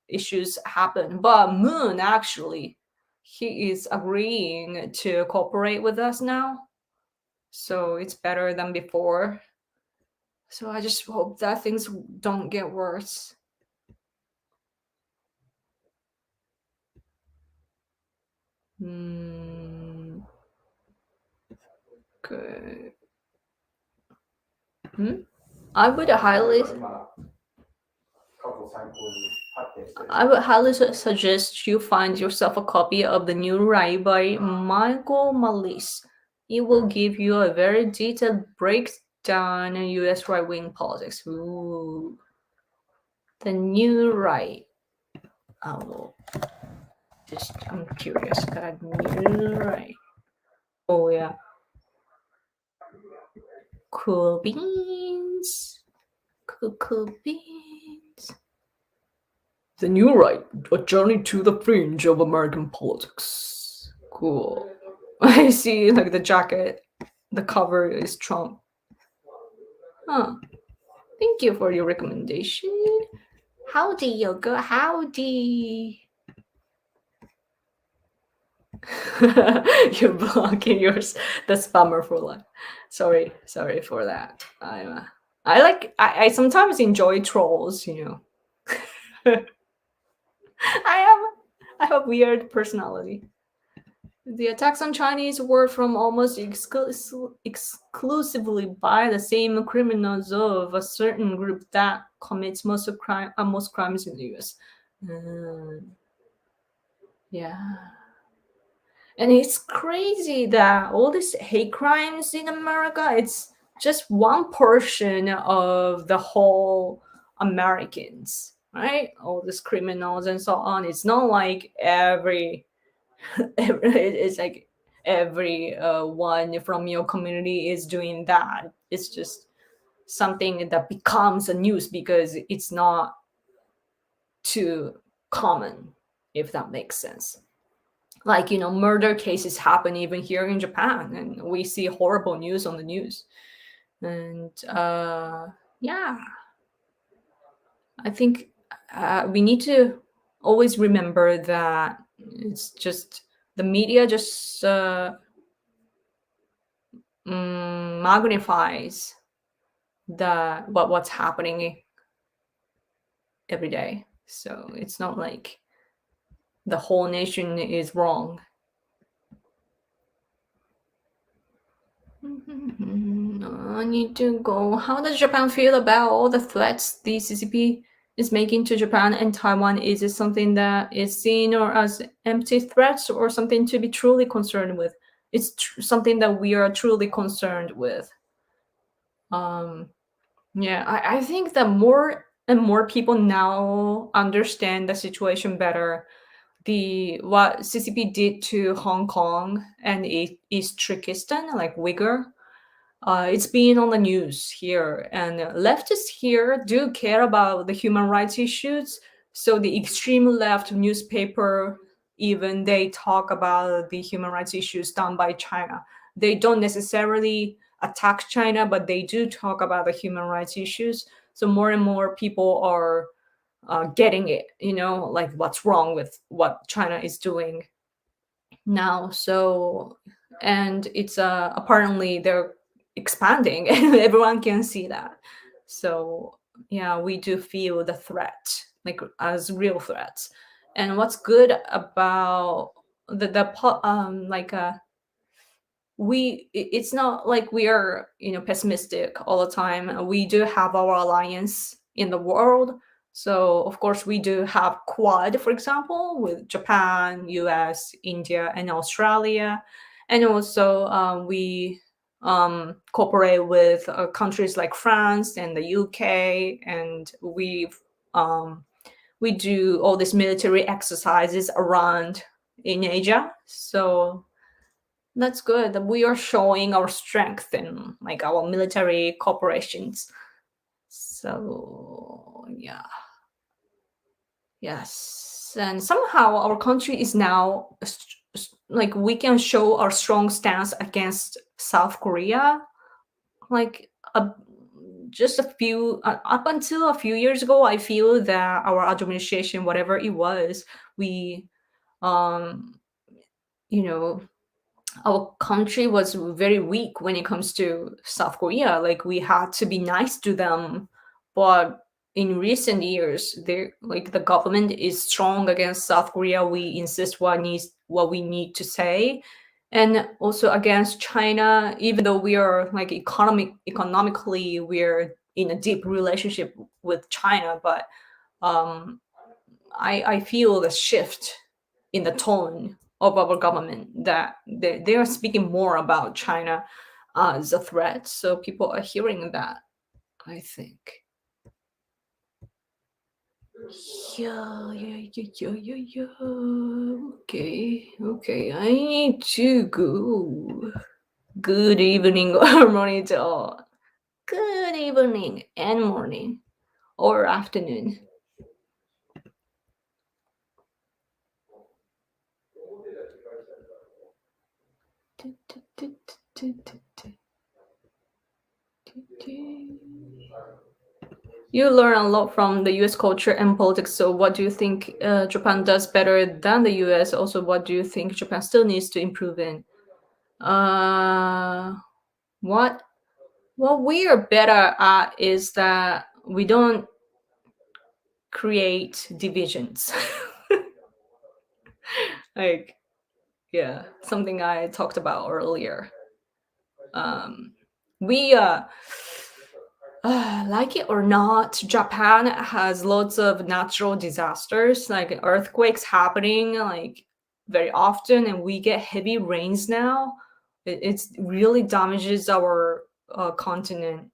issues happen. But Moon actually, he is agreeing to cooperate with us now, so it's better than before. So I just hope that things don't get worse. Hmm. Good. Hmm? I would highly suggest you find yourself a copy of the new Rai by Michael Malise. It will give you a very detailed breakdown in US right wing politics. Ooh. The new Rai. I will I'm curious. The new Rai. Oh, yeah. Cool beans. Cool beans. The New Right, a journey to the fringe of American politics. Cool. I see, like the jacket, the cover is Trump. Huh. Thank you for your recommendation. Howdy, Yoko. Howdy. You're blocking yours, the spammer for life. Sorry for that. I sometimes enjoy trolls. I have a weird personality. The attacks on Chinese were from almost exclusively by the same criminals of a certain group that commits most crimes in the U.S. Yeah, and it's crazy that all these hate crimes in America, it's just one portion of the whole Americans, right? All these criminals and so on. It's not like it's like every one from your community is doing that. It's just something that becomes a news because it's not too common, if that makes sense. Like murder cases happen even here in Japan, and we see horrible news on the news. And yeah, I think we need to always remember that it's just the media just magnifies what's happening every day. So it's not like the whole nation is wrong. I need to go. How does Japan feel about all the threats the CCP is making to Japan and Taiwan? Is it something that is seen or as empty threats or something to be truly concerned with? It's something that we are truly concerned with. Um, yeah, I think that more and more people now understand the situation better. The what CCP did to Hong Kong and East Turkestan, like Uyghur, it's been on the news here, and leftists here do care about the human rights issues. So the extreme left newspaper, even they talk about the human rights issues done by China. They don't necessarily attack China, but they do talk about the human rights issues. So more and more people are getting it, like what's wrong with what China is doing now. So, and it's apparently they're expanding and everyone can see that. So yeah, we do feel the threat, like as real threats. And what's good about like it's not like we are pessimistic all the time. We do have our alliance in the world. So of course we do have Quad, for example, with Japan, US, India, and Australia. And also we cooperate with countries like France and the UK. And um, we do all these military exercises around in Asia. So that's good. We are showing our strength in like our military corporations. So yeah, yes, and somehow our country is now like we can show our strong stance against South Korea. Like just a few up until a few years ago, I feel that our administration, whatever it was, we um you know our country was very weak when it comes to South Korea. Like we had to be nice to them, but in recent years, they like the government is strong against South Korea. We insist what we need to say, and also against China. Even though we are like economically, we're in a deep relationship with China, but um, I feel the shift in the tone of our government that they are speaking more about China as a threat. So people are hearing that, I think. Yeah. Okay, okay. I need to go. Good evening or morning to all. Good evening and morning or afternoon. You learn a lot from the US culture and politics. So, what do you think Japan does better than the US? Also, what do you think Japan still needs to improve in? Uh, what what we are better at is that we don't create divisions. Like, yeah, something I talked about earlier. Um, we like it or not, Japan has lots of natural disasters, like earthquakes happening like very often, and we get heavy rains now. It's really damages our continent.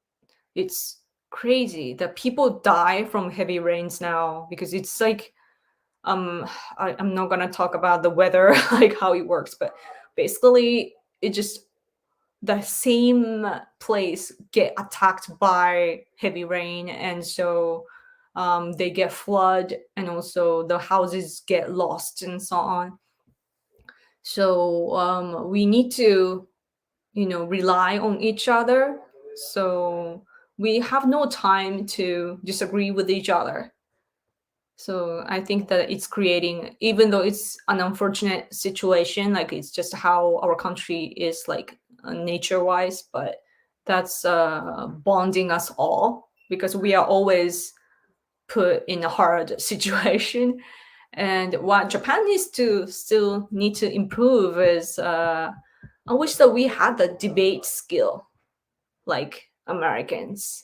It's crazy that people die from heavy rains now because it's like um I'm not gonna talk about the weather like how it works, but basically it just the same place get attacked by heavy rain, and so they get flood, and also the houses get lost and so on. So we need to rely on each other. So we have no time to disagree with each other. So I think that it's creating, even though it's an unfortunate situation, like it's just how our country is like nature wise, but that's bonding us all because we are always put in a hard situation. And what Japan needs to still need to improve is I wish that we had the debate skill like Americans.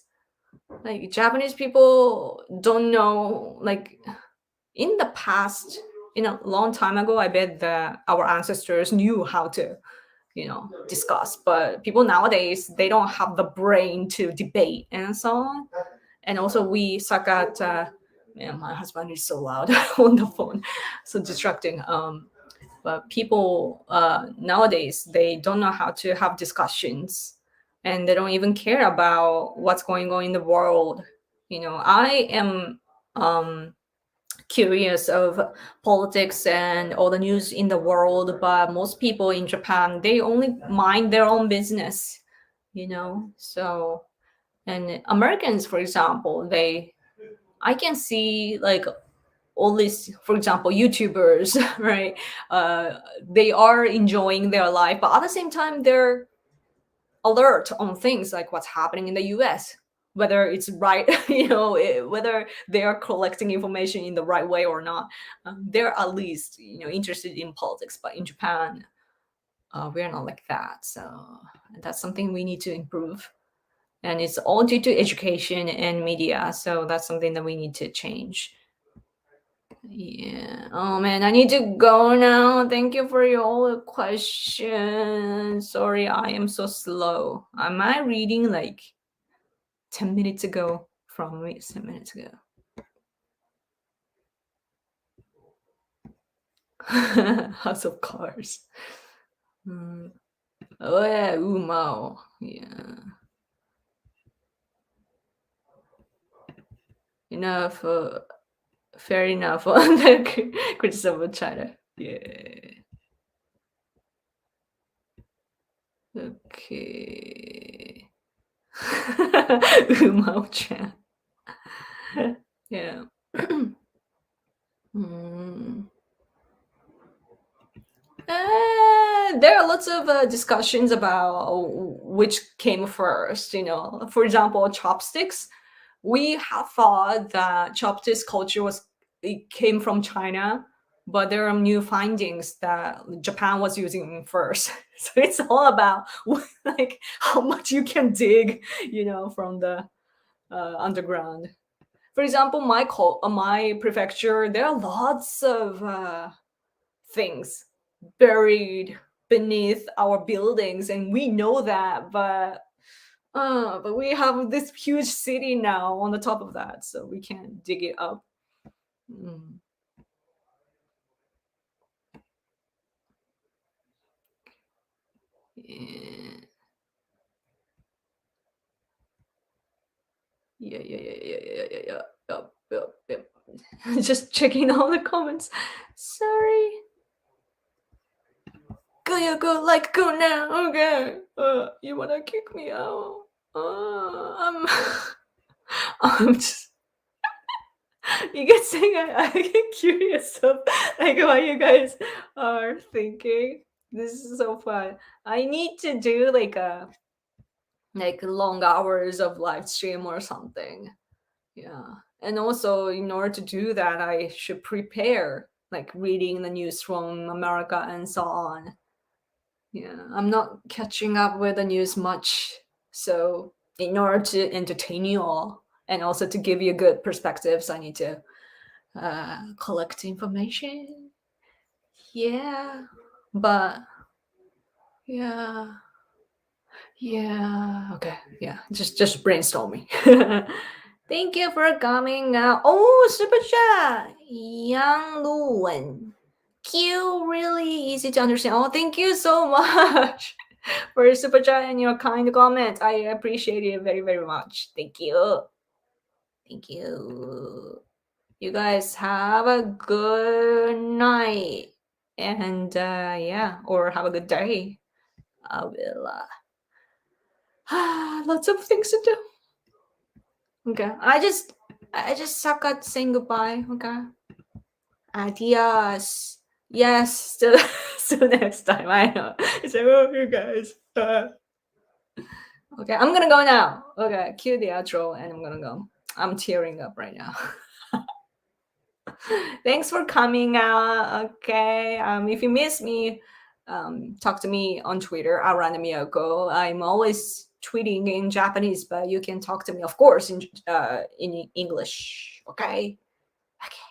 Like Japanese people don't know, like in the past, long time ago, I bet that our ancestors knew how to, discuss. But people nowadays, they don't have the brain to debate and so on. And also, we suck at. Man, my husband is so loud on the phone, so distracting. But people nowadays, they don't know how to have discussions, and they don't even care about what's going on in the world. I am curious of politics and all the news in the world, but most people in Japan, they only mind their own business. So, and Americans, for example, I can see like all these, for example, YouTubers, right? They are enjoying their life, but at the same time, they're alert on things like what's happening in the US, whether it's right, whether they are collecting information in the right way or not. They're at least, interested in politics, but in Japan, we're not like that. So that's something we need to improve. And it's all due to education and media. So that's something that we need to change. Yeah. Oh man, I need to go now. Thank you for your all the questions. Sorry, I am so slow. Am I reading like 10 minutes ago from me? 10 minutes ago. House of Cards. Oh yeah, Umao. Yeah. Enough. Fair enough on the criticism of China. Yeah. Okay. Umao-chan. Yeah. Mm. There are lots of discussions about which came first. For example, chopsticks. We have thought that chopsticks culture it came from China, but there are new findings that Japan was using first. So it's all about like how much you can dig, from the underground. For example, my prefecture, there are lots of things buried beneath our buildings, and we know that, but we have this huge city now on the top of that, so we can't dig it up. Mm. Yeah. Yeah, yeah, yeah, yeah, yeah, yeah, yeah. Yep, yep, yep. Just checking all the comments. Sorry. Go, you go, like, go now. Okay. You wanna kick me out? I'm, I'm just. You get saying I get curious of like what you guys are thinking. This is so fun. I need to do like long hours of live stream or something. Yeah. And also, in order to do that, I should prepare, like reading the news from America and so on. Yeah, I'm not catching up with the news much. So, in order to entertain you all and also to give you good perspectives, I need to collect information. Yeah. But, yeah. Yeah. Okay. Yeah. Just brainstorming. Thank you for coming out. Oh, super chat. Yang Luwen. Q, really easy to understand. Oh, thank you so much for your super chat and your kind comment. I appreciate it very, very much. Thank you. Thank you. You guys have a good night. And yeah, or have a good day. I will lots of things to do. Okay. I just suck at saying goodbye. Okay. Adios. Yes, still still next time. I know. It's like, oh, you guys. Okay, I'm gonna go now. Okay, cue the outro and I'm gonna go. I'm tearing up right now. Thanks for coming out. Okay. If you miss me, talk to me on Twitter around Miyako. I'm always tweeting in Japanese, but you can talk to me, of course, in English. Okay. Okay.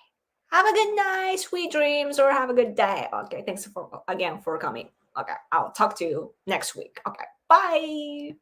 Have a good night, sweet dreams, or have a good day. Okay. Thanks for again for coming. Okay. I'll talk to you next week. Okay. Bye.